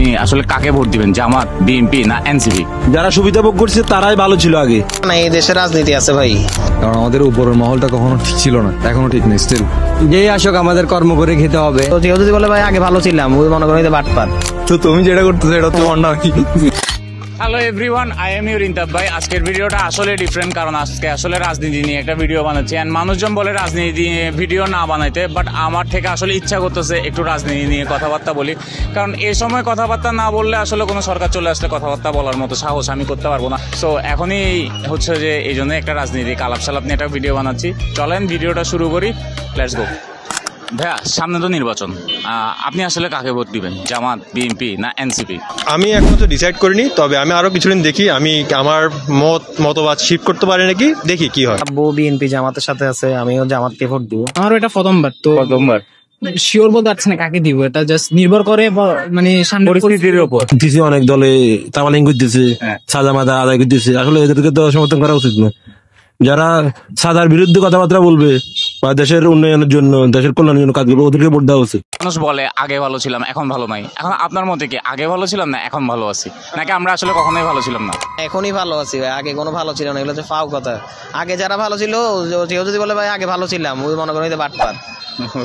আপনি আসলে কাকে ভোট দিবেন, জামাত, বিএনপি না এনসিপি? যারা সুবিধা ভোগ করছে তারাই ভালো ছিল আগে। না, এই দেশে রাজনীতি আছে ভাই, কারণ আমাদের উপরের মহলটা কখনো ঠিক ছিল না, এখনো ঠিক নেই স্টিল। যেই আসুক আমাদের কর্ম করে খেতে হবে। তো কেউ যদি বলে ভাই আগে ভালো ছিলাম, ওই মনে করেন বাটপার। তো তুমি যেটা করতেছো এটা তো অন্য কি? Hello everyone, I am your Intab ভাই। আজকের ভিডিওটা আসলে ডিফারেন্ট, কারণ আজকে আসলে রাজনীতি নিয়ে একটা ভিডিও বানাচ্ছি। অ্যান্ড মানুষজন বলে রাজনীতি নিয়ে ভিডিও না বানাইতে, বাট আমার থেকে আসলে ইচ্ছা করতেছে একটু রাজনীতি নিয়ে কথাবার্তা বলি। কারণ এই সময় কথাবার্তা না বললে আসলে কোনো সরকার চলে আসলে কথাবার্তা বলার মতো সাহস আমি করতে পারবো না। সো এখনই হচ্ছে যে এই জন্য একটা রাজনীতি আলাপ সালাপ নিয়ে একটা ভিডিও বানাচ্ছি। চলেন ভিডিওটা শুরু করি, লেটস গো। ভাইয়া, সামনে তো নির্বাচন, আপনি আসলে কাকে ভোট দিবেন, জামাত, বিএনপি না এনসিপি? আমি এখন তো ডিসাইড করিনি, তবে আমি আরো কিছুদিন দেখি, আমি আমার মতবাদ শিফট করতে পারি নাকি, দেখি কি হয়। আব্বু বিএনপি জামাতের সাথে আছে, আমিও জামাতকে ভোট দিব। আমারও এটা প্রথমবার, তো শিওর বলতে পারছি না কাকে দিব। এটা জাস্ট নির্ভর করে মানে পরিস্থিতির উপর। দিছে অনেক দলে তামালিং করতেছে, সাজা মাদা আদায় করতেছে। আসলে এদেরকে তো সমর্থন করা উচিত না। যারা সাদার বিরুদ্ধে কথাবার্তা বলবে বা দেশের উন্নয়নের জন্য, দেশের কল্যাণের জন্য কাজ করবে, ওদেরকে ভোট দেওয়া উচিত। মানুষ বলে আগে ভালো ছিলাম এখন ভালো নাই। এখন আপনার মতে কি আগে ভালো ছিলাম না এখন ভালো আছি, নাকি আমরা আসলে কখনোই ভালো ছিলাম না? এখনই ভালো আছি ভাই, আগে কোনো ভালো ছিল না। এগুলো হচ্ছে ফাও কথা। আগে যারা ভালো ছিল, কেউ যদি বলে ভাই আগে ভালো ছিলাম, ওই মনে করেন বাটপার।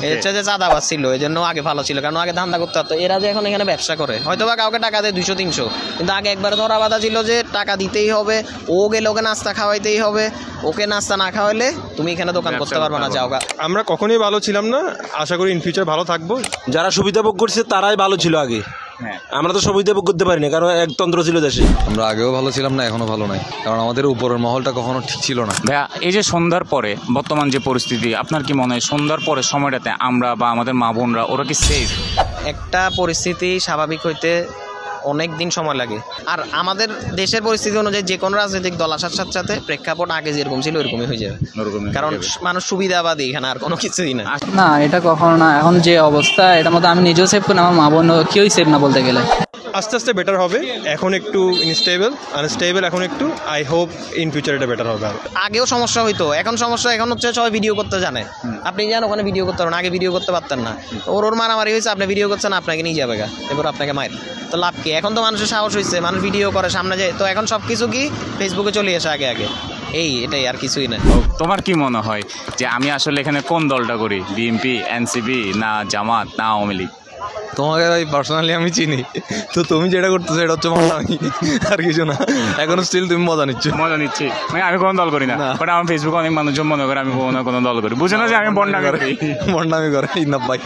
এই হচ্ছে যে চাঁদাবাজ ছিল, এই জন্য আগে ভালো ছিল, কারণ আগে ধান্দা করতে পারতো। এরা যে এখন এখানে ব্যবসা করে, হয়তো বা কাউকে টাকা দেয় 200-300, কিন্তু আগে একবার ধরা বাধা ছিল যে টাকা দিতেই হবে, ও গেলে ওকে নাস্তা খাওয়াইতেই হবে, ওকে নাস্তা না খাওয়াইলে তুমি এখানে দোকান করতে পারবে না, যাও। আমরা কখনোই ভালো ছিলাম না, আশা করি ইন ফিউচার ভালো থাকবো। যারা সুবিধা ভোগ করছে তারাই ভালো ছিল আগে। আমরা তো সুবিধা ভোগ করতে পারি না, কারণ একতন্ত্র ছিল দেশে। আমরা আগেও ভালো ছিলাম না, এখনো ভালো নাই, কারণ আমাদের উপরের মহলটা কখনো ঠিক ছিল না। ভাইয়া, এই যে সন্ধ্যার পরে বর্তমান যে পরিস্থিতি, আপনার কি মনে হয় সন্ধ্যার পরে সময়টাতে আমরা বা আমাদের মা বোনরা ওরা কি সেফ? একটা পরিস্থিতি স্বাভাবিক হইতে অনেক দিন সময় লাগে। আর আমাদের দেশের পরিস্থিতি অনুযায়ী যে কোনো রাজনৈতিক দল আসার সাথে সাথে প্রেক্ষাপট আগে যেরকম ছিল ওইরকমই হয়ে যাবে, কারণ মানুষ সুবিধাবাদী, এখানে আর কোনো কিছুই না। না, এটা কখনো না। এখন যে অবস্থা, এটার মধ্যে আমি নিজেও সেভ করি, আমার মা বোন কেউই সেভ না বলতে গেলে। আস্তে আস্তে বেটার হবে, এখন একটু আনস্টেবল, এখন একটু আই হোপ ইন ফিউচার এটা বেটার হবে। আর আগেও সমস্যা হইতো, এখন সমস্যা এখন হচ্ছে সবাই ভিডিও করতে জানে। আপনি জান ওখানে ভিডিও করতে পারেন, আগে ভিডিও করতে পারতেন না। ওর মারামারি হয়েছে, আপনি ভিডিও করছেন, আপনাকে নিয়ে যাবে গা, এবার আপনাকে মায়ের তো লাভ কি? এখন তো মানুষের সাহস হয়েছে, মানুষ ভিডিও করে সামনে যায়, তো এখন সব কিছু কি ফেসবুকে চলে আসে আগে আগে, এটাই আর কিছুই না। তোমার কি মনে হয় যে আমি আসলে এখানে কোন দলটা করি, বিএনপি, এনসিপি না জামাত না আওয়ামী লীগ? তোমাকে ভাই পার্সোনালি আমি চিনি, তো তুমি যেটা করতেছো এটা হচ্ছে আমি আর কিছু না। এখনো স্টিল তুমি মজা নিচ্ছি। মানে আমি কোনো দল করি না, বাট আমার ফেসবুকে অনেক মানুষজন মনে করে আমি কোনো দল করি, বুঝে না যে আমি বন্ডামি করি। বন্ডামি করে ইনাফ ভাই।